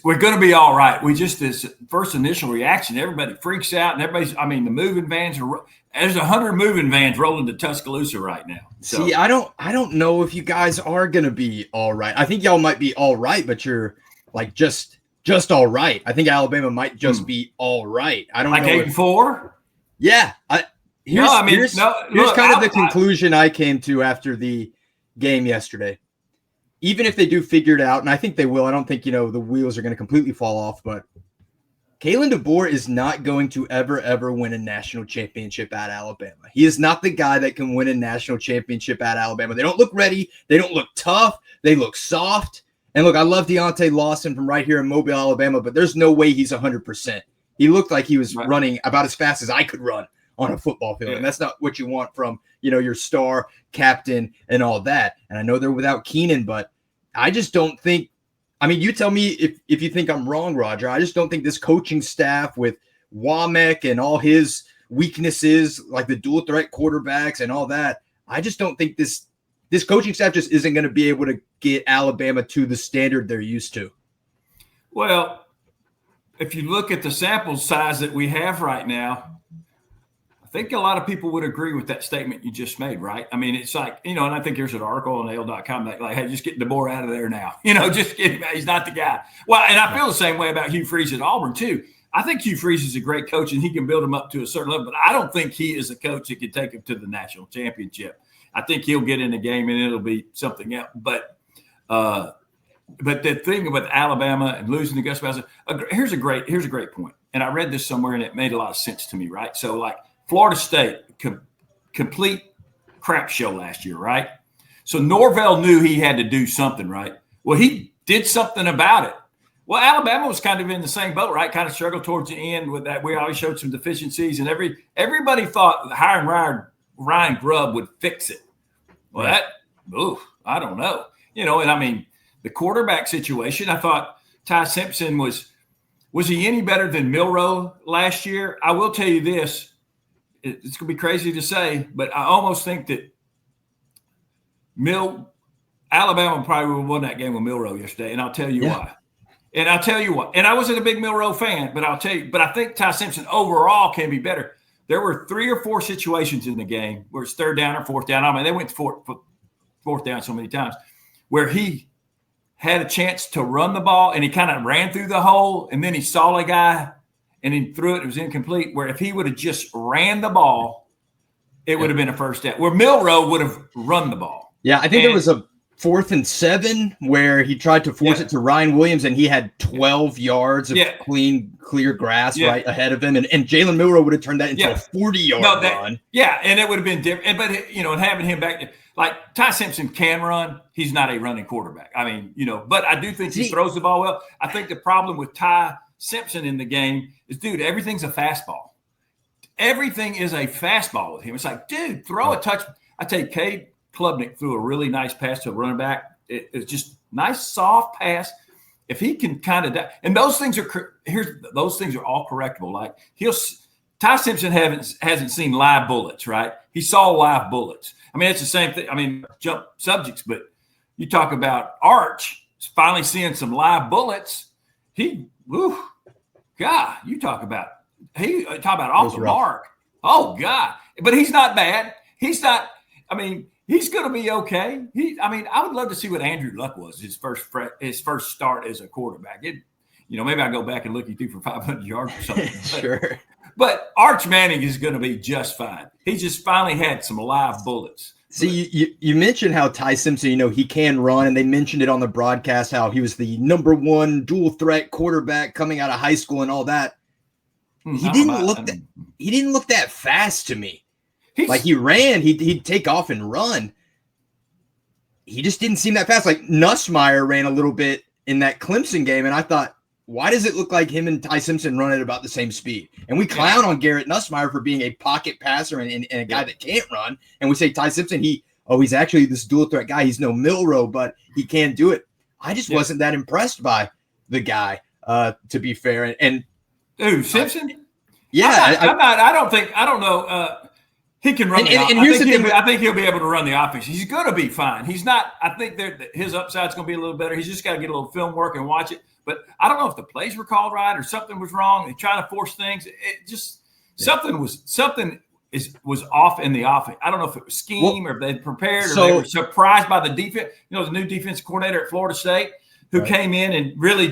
we're going to be all right. We just, this first initial reaction, everybody freaks out, and the moving vans there's 100 moving vans rolling to Tuscaloosa right now. So. See, I don't know if you guys are going to be all right. I think y'all might be all right, but you're like just all right. I think Alabama might just be all right. I don't know. Like 8-4? Yeah. Here's kind of the conclusion I came to after the game yesterday. Even if they do figure it out, and I think they will, I don't think, the wheels are going to completely fall off, but Kalen DeBoer is not going to ever win a national championship at Alabama. He is not the guy that can win a national championship at Alabama. They don't look ready. They don't look tough. They look soft. And look, I love Deontay Lawson from right here in Mobile, Alabama, but there's no way he's 100%. He looked like he was running about as fast as I could run on a football field. And that's not what you want from, your star captain and all that. And I know they're without Keenan, but I just don't think, you tell me if you think I'm wrong, Roger. I just don't think this coaching staff with Womack and all his weaknesses, like the dual threat quarterbacks and all that, I just don't think this coaching staff just isn't going to be able to get Alabama to the standard they're used to. Well, if you look at the sample size that we have right now, I think a lot of people would agree with that statement you just made, right? It's like, and I think there's an article on AL.com that like, hey, just get DeBoer out of there now. Just get him out. He's not the guy. Well, and I feel the same way about Hugh Freeze at Auburn too. I think Hugh Freeze is a great coach and he can build him up to a certain level, but I don't think he is a coach that can take him to the national championship. I think he'll get in the game and it'll be something else. But the thing with Alabama and losing to Gus Malzahn, here's a great point. And I read this somewhere and it made a lot of sense to me, right? So like Florida State, complete crap show last year, right? So Norvell knew he had to do something, right? Well, he did something about it. Well, Alabama was kind of in the same boat, right? Kind of struggled towards the end with that. We always showed some deficiencies, and everybody thought hiring Ryan Grubb would fix it. Well, I don't know. And the quarterback situation, I thought Ty Simpson was he any better than Milroe last year? I will tell you this. It's going to be crazy to say, but I almost think that Alabama probably would have won that game with Milroe yesterday, and I'll tell you why. And I wasn't a big Milroe fan, but I'll tell you, but I think Ty Simpson overall can be better. There were 3 or 4 situations in the game where it's third down or fourth down. They went to fourth down so many times where he had a chance to run the ball and he kind of ran through the hole and then he saw a guy and he threw it. It was incomplete. Where if he would have just ran the ball, it would have been a first down. Where Milroe would have run the ball. Yeah, I think there was a 4th and 7 where he tried to force it to Ryan Williams and he had 12 yards of clear grass right ahead of him. And Jalen Milroe would have turned that into a 40-yard run. Yeah, and it would have been different. But, and having him back, like Ty Simpson can run. He's not a running quarterback. But I do think he throws the ball well. I think the problem with Ty Simpson in the game is, dude, everything's a fastball. Everything is a fastball with him. It's like, dude, throw a touch. I tell you, Cade Klubnik threw a really nice pass to a running back. It's just nice, soft pass. If he can kind of – and those things are all correctable. Like Ty Simpson hasn't seen live bullets, right? He saw live bullets. It's the same thing. Jump subjects, but you talk about Arch finally seeing some live bullets. God, you talk about off the mark. Oh, God. But he's not bad. He's not – he's going to be okay. I would love to see what Andrew Luck was his first start as a quarterback. Maybe I go back and look he threw for 500 yards or something. Sure. But Arch Manning is going to be just fine. He just finally had some live bullets. See, you mentioned how Ty Simpson, he can run, and they mentioned it on the broadcast how he was the number 1 dual threat quarterback coming out of high school and all that. He didn't look that fast to me. Like he ran, he'd take off and run. He just didn't seem that fast. Like Nussmeier ran a little bit in that Clemson game, and I thought, why does it look like him and Ty Simpson run at about the same speed? And we clown on Garrett Nussmeier for being a pocket passer and a guy that can't run. And we say Ty Simpson, he's actually this dual threat guy. He's no Milroe, but he can do it. I just wasn't that impressed by the guy, to be fair. And Simpson? Yeah. I don't know. He can run. And here's the thing. I think he'll be able to run the offense. He's going to be fine. He's not. I think his upside's going to be a little better. He's just got to get a little film work and watch it. But I don't know if the plays were called right or something was wrong. They trying to force things. It just something was off in the offense. I don't know if it was scheme or if they prepared or they were surprised by the defense. You know, the new defensive coordinator at Florida State who came in and really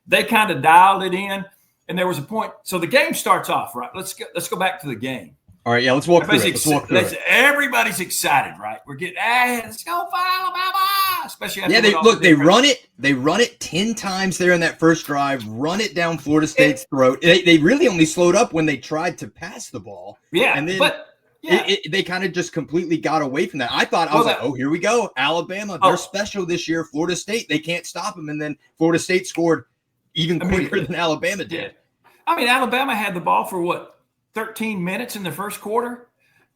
they kind of dialed it in. And there was a point. So the game starts off right. Let's go back to the game. All right, let's walk through it. Everybody's excited, right? We're getting, let's go for Alabama, especially after they run it. They run it 10 times there in that first drive. Run it down Florida State's throat. They really only slowed up when they tried to pass the ball. Yeah, and then they kind of just completely got away from that. I was like, oh, here we go, Alabama. They're special this year. Florida State, they can't stop them. And then Florida State scored even quicker than Alabama did. Yeah. I mean, Alabama had the ball for what? 13 minutes in the first quarter,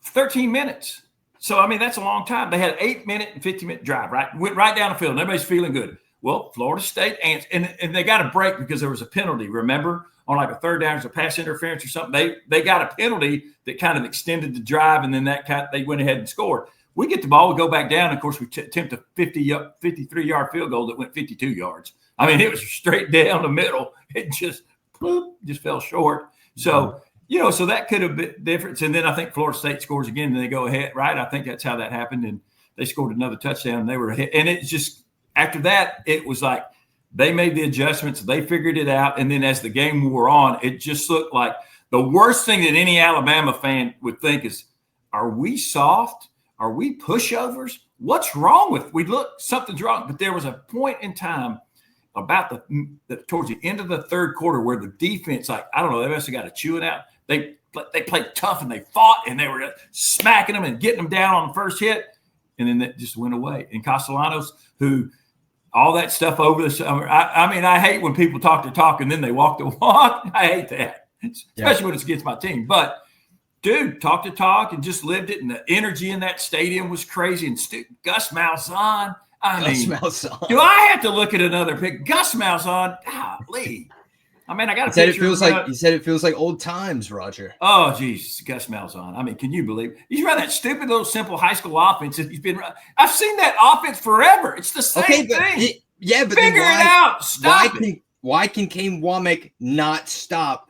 13 minutes. So, I mean, that's a long time. They had 8-minute and 50-minute drive, right? Went right down the field, and everybody's feeling good. Well, Florida State, and they got a break because there was a penalty, remember? On like a third down, or pass interference or something. They got a penalty that kind of extended the drive, and then they went ahead and scored. We get the ball, we go back down, and of course, we attempt a 53-yard field goal that went 52 yards. I mean, it was straight down the middle. It just fell short. So, so that could have been different. And then I think Florida State scores again, and they go ahead, right? I think that's how that happened. And they scored another touchdown, and they were ahead. And it's just after that, it was like they made the adjustments. They figured it out. And then as the game wore on, it just looked like the worst thing that any Alabama fan would think is, are we soft? Are we pushovers? What's wrong with something's wrong. But there was a point in time about towards the end of the third quarter where the defense, they must have got to chew it out. They played tough and they fought and they were smacking them and getting them down on the first hit. And then that just went away. And Castellanos, who all that stuff over the summer, I mean, I hate when people talk the talk and then they walk the walk. I hate that, especially when it's against my team. But, dude, talk the talk and just lived it. And the energy in that stadium was crazy. And Gus Malzahn, do I have to look at another pick? Gus Malzahn, golly. I mean, I got a picture. He said it feels like old times, Roger. Oh, geez, Gus Malzahn. I mean, can you believe it? He's run that stupid little simple high school offense that he's been running. I've seen that offense forever. It's the same thing. But figure it out. Stop it. Why can Kane Womack not stop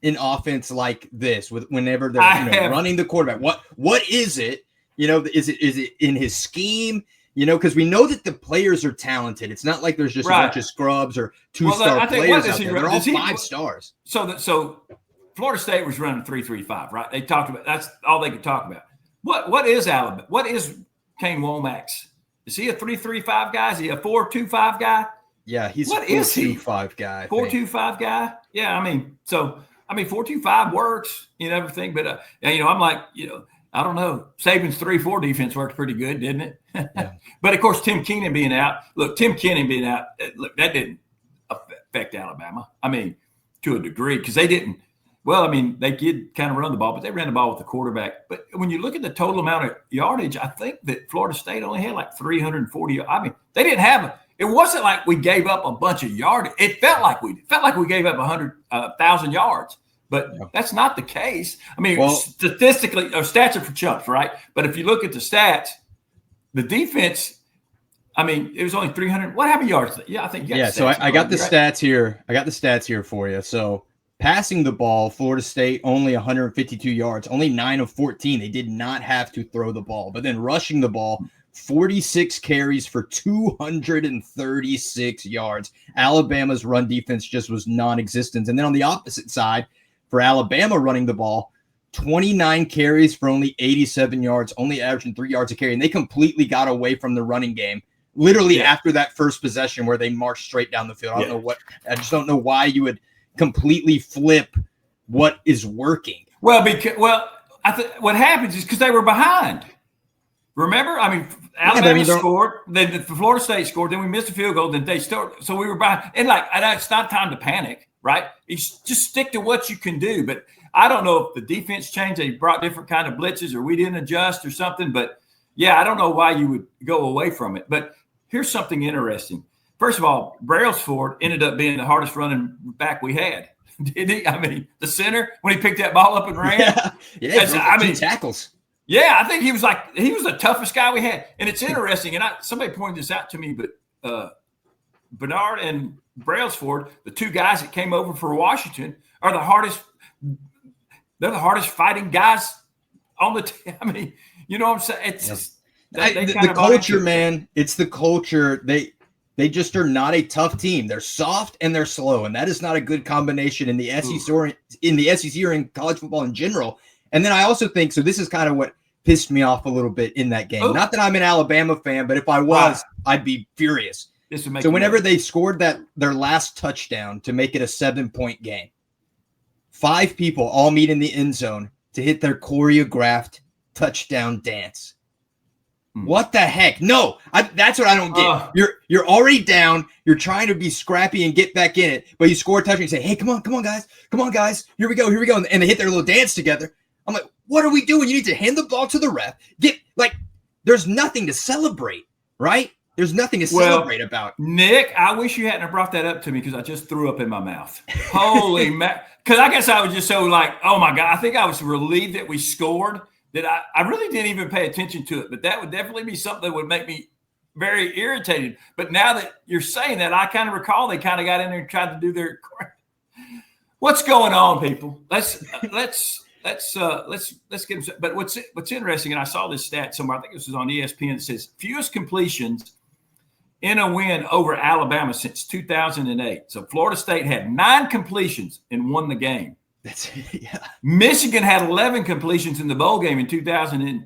an offense like this whenever they're running the quarterback? What is it? Is it in his scheme? Because we know that the players are talented. It's not like there's just a bunch of scrubs or two-star players out there. They're all 5 stars. So Florida State was running 3-3-5, right? They talked about that's all they could talk about. What is Alabama? What is Kane Womack's? Is he a 3-3-5 guy? Is he a 4-2-5 guy? Yeah, he's a 4-2-5 guy. 4-2-5 guy? Yeah, I mean 4-2-5 works and everything, but I'm like, I don't know. Saban's 3-4 defense worked pretty good, didn't it? Yeah. But, of course, Tim Keenan being out. Look, that didn't affect Alabama. I mean, to a degree, because they didn't – well, I mean, they did kind of run the ball, but they ran the ball with the quarterback. But when you look at the total amount of yardage, I think that Florida State only had like 340 – I mean, they didn't have – it wasn't like we gave up a bunch of yardage. It felt like we gave up 1,000 yards. But that's not the case. I mean, statistically, stats are for chumps, right? But if you look at the stats, the defense, I mean, it was only 300. What happened yards? Yeah, I think you got the stats. So I got the stats here. I got the stats here for you. So passing the ball, Florida State only 152 yards, only 9 of 14. They did not have to throw the ball. But then rushing the ball, 46 carries for 236 yards. Alabama's run defense just was non-existent. And then on the opposite side, for Alabama running the ball, 29 carries for only 87 yards, only averaging 3 yards a carry. And they completely got away from the running game literally after that first possession where they marched straight down the field. I just don't know why you would completely flip what is working. Well, what happens is because they were behind. Remember? I mean, Alabama scored, then Florida State scored, then we missed a field goal, then they started. So we were behind. And it's not time to panic. Right? You just stick to what you can do. But I don't know if the defense changed. They brought different kind of blitzes or we didn't adjust or something. But, I don't know why you would go away from it. But here's something interesting. First of all, Brailsford ended up being the hardest running back we had. Did he? I mean, the center, when he picked that ball up and ran. Tackles. Yeah, I think he was the toughest guy we had. And it's interesting, and somebody pointed this out to me, but Bernard and Brailsford, the two guys that came over for Washington, are the hardest. They're the hardest fighting guys on the team. I mean, you know what I'm saying? It's just the culture, man. It's the culture. They just are not a tough team. They're soft and they're slow, and that is not a good combination in the SEC or in college football in general. And then I also think, so this is kind of what pissed me off a little bit in that game. Not that I'm an Alabama fan, but if I was, I'd be furious. So whenever they scored their last touchdown to make it a 7-point game, 5 people all meet in the end zone to hit their choreographed touchdown dance. What the heck? No, that's what I don't get. You're already down. You're trying to be scrappy and get back in it, but you score a touchdown and say, hey, come on, guys. Here we go. And they hit their little dance together. I'm like, what are we doing? You need to hand the ball to the ref. There's nothing to celebrate, right? There's nothing to celebrate about. Nick, I wish you hadn't brought that up to me because I just threw up in my mouth. Holy because I guess I was just so oh my God. I think I was relieved that we scored that I really didn't even pay attention to it. But that would definitely be something that would make me very irritated. But now that you're saying that, I kind of recall they kind of got in there and tried to do their – what's going on, people? Let's get them. But what's interesting, and I saw this stat somewhere, I think this was on ESPN, it says fewest completions in a win over Alabama since 2008. So Florida State had 9 completions and won the game. Yeah. Michigan had 11 completions in the bowl game in 2000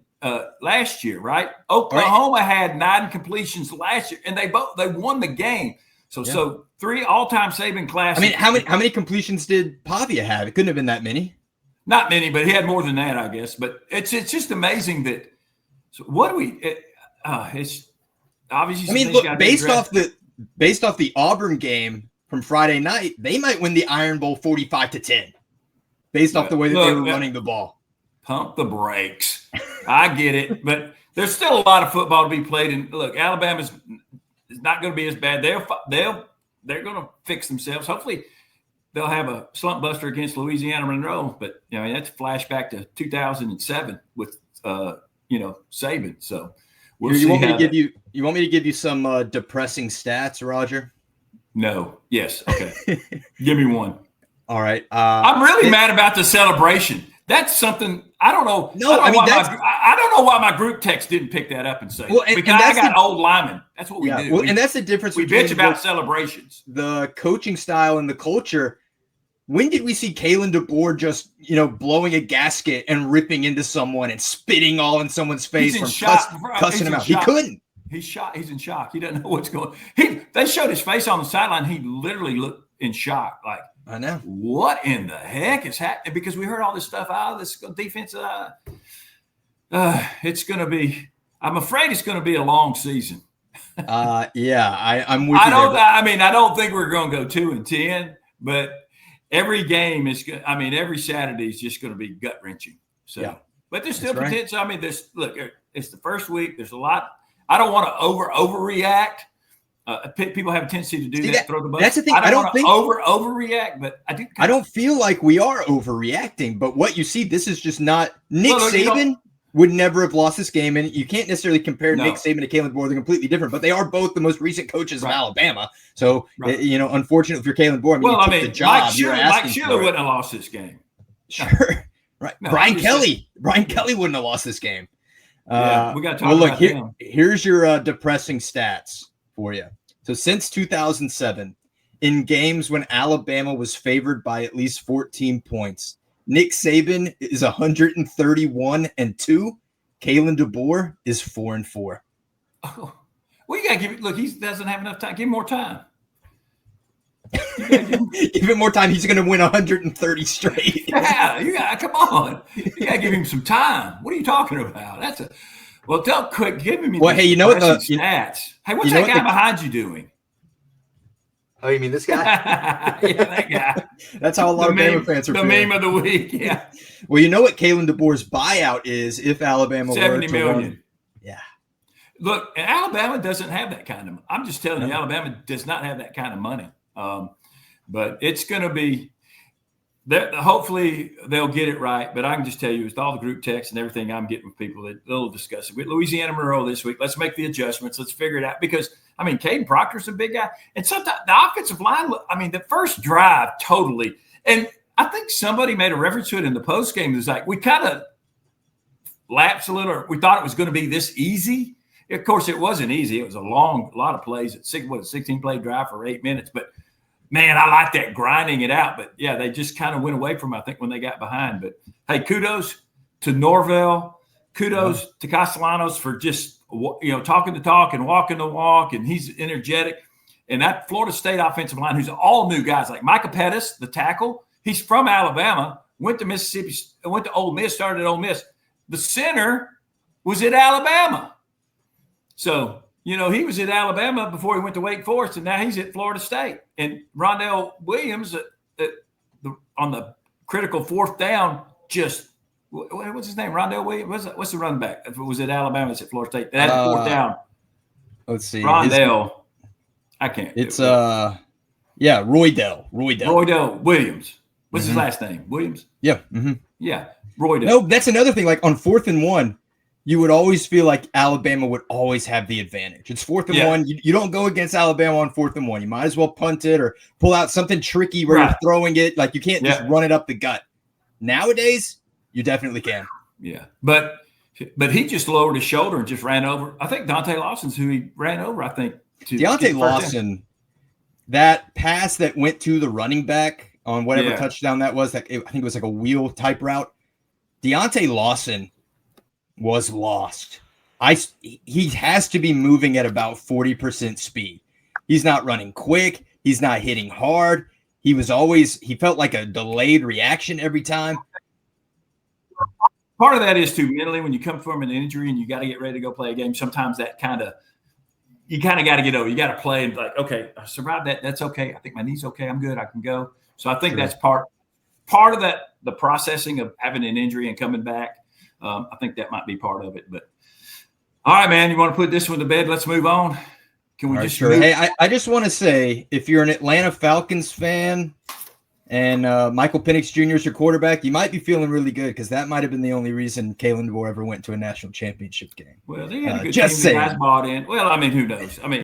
last year, right? Oklahoma had 9 completions last year, and they won the game. So 3 all-time Saban classes. I mean, how many completions did Pavia have? It couldn't have been that many. Not many, but he had more than that, I guess. But it's just amazing that. So what do we? It's obviously. I mean, look, based off the Auburn game from Friday night, they might win the Iron Bowl 45-10, based off the way that they were running the ball. Pump the brakes. I get it, but there's still a lot of football to be played. And look, Alabama's not going to be as bad. They're going to fix themselves. Hopefully, they'll have a slump buster against Louisiana Monroe. But that's a flashback to 2007 with Saban. So we'll see. You want me to give you some depressing stats, Roger? No. Yes. Okay. Give me one. All right. I'm really mad about the celebration. That's something I don't know. No, I don't know why my group text didn't pick that up and say. Well, because I got old linemen. That's what we do. Well, and that's the difference. We bitch about celebrations. The coaching style and the culture. When did we see Kalen DeBoer just blowing a gasket and ripping into someone and spitting all in someone's face from cussing him out? He couldn't. He's shocked. He's in shock. He doesn't know what's going on. They showed his face on the sideline. He literally looked in shock. Like, I know. What in the heck is happening? Because we heard all this stuff out of this defense. It's going to be – I'm afraid it's going to be a long season. Yeah, I'm with you. I don't think we're going to go 2-10, but every game is – every Saturday is just going to be gut-wrenching. So, yeah. But there's still potential. Right. It's the first week. There's a lot – I don't want to overreact. People have a tendency to do that. Throw the ball. That's the thing. I don't think overreact, but I do. I don't feel like we are overreacting. But what you see, this is just not. Nick Saban would never have lost this game, and you can't necessarily compare Nick Saban to Kalen DeBoer. They're completely different, but they are both the most recent coaches of Alabama. So unfortunately, if you're Kalen DeBoer, you took the job. Mike Shiller wouldn't have lost this game. Sure, right. No, Brian Kelly wouldn't have lost this game. We got to talk about him. Here's your depressing stats for you. So since 2007, in games when Alabama was favored by at least 14 points, Nick Saban is 131-2. Kalen DeBoer is 4-4. Oh, well, you got to give it. Look, he doesn't have enough time. Give him more time. Give him more time. He's going to win 130 straight. Yeah, come on. You got to give him some time. What are you talking about? Give me. Well, hey, you know what the stats? Hey, what's that guy behind you doing? Oh, you mean this guy? Yeah, that guy. That's how a lot of Alabama fans are feeling. The meme of the week. Yeah. Well, you know what Kalen DeBoer's buyout is if Alabama $70 million. Run. Yeah. Look, Alabama doesn't have that kind of. I'm just telling you, Alabama does not have that kind of money. But it's going to be. hopefully they'll get it right. But I can just tell you, with all the group texts and everything I'm getting with people, that they'll discuss it. With Louisiana Monroe this week, let's make the adjustments. Let's figure it out. Because, I mean, Caden Proctor's a big guy. And sometimes the offensive line, I mean, the first drive totally. And I think somebody made a reference to it in the post game. It was like, we kind of lapsed a little, or we thought it was going to be this easy. Of course, it wasn't easy. It was a lot of plays. 16-play drive for 8 minutes. But, man, I like that grinding it out. But, yeah, they just kind of went away from it, I think, when they got behind. But, hey, kudos to Norvell. Kudos to Castellanos for just, talking the talk and walking the walk, and he's energetic. And that Florida State offensive line, who's all new guys, like Micah Pettis, the tackle, he's from Alabama, went to Mississippi, went to Ole Miss, started at Ole Miss. The center was at Alabama. So, he was at Alabama before he went to Wake Forest, and now he's at Florida State. And Rondell Williams, on the critical fourth down, just what's his name? Rondell Williams? What's the running back? If it was at Alabama, it's at Florida State. That fourth down. Let's see. Rondell. I can't. It's Roydell. Roydell Williams. What's his last name? Williams? Yeah. Mm-hmm. Yeah. Roydell. No, that's another thing. Like on 4th and 1, you would always feel like Alabama would always have the advantage. It's 4th and 1. You don't go against Alabama on 4th and 1. You might as well punt it or pull out something tricky where you're throwing it. Like you can't just run it up the gut. Nowadays, you definitely can. Yeah. But he just lowered his shoulder and just ran over. I think Dante Lawson's who he ran over, I think. Deontay Lawson, that pass that went to the running back on whatever touchdown that was, I think it was like a wheel type route. Deontay Lawson was lost. He has to be moving at about 40% speed. He's not running quick. He's not hitting hard. He felt like a delayed reaction every time. Part of that is too mentally when you come from an injury and you got to get ready to go play a game. Sometimes that you kind of got to get over. You got to play and like, okay, I survived that. That's okay. I think my knee's okay. I'm good. I can go. So I think that's part of that, the processing of having an injury and coming back. I think that might be part of it. But all right, man, you want to put this one to bed? Let's move on. Can we just? Sure. Hey, I just want to say, if you're an Atlanta Falcons fan and Michael Penix Jr. is your quarterback, you might be feeling really good because that might have been the only reason Kalen DeBoer ever went to a national championship game. Well, they had a good team. The guys bought in. Well, I mean, who knows? I mean,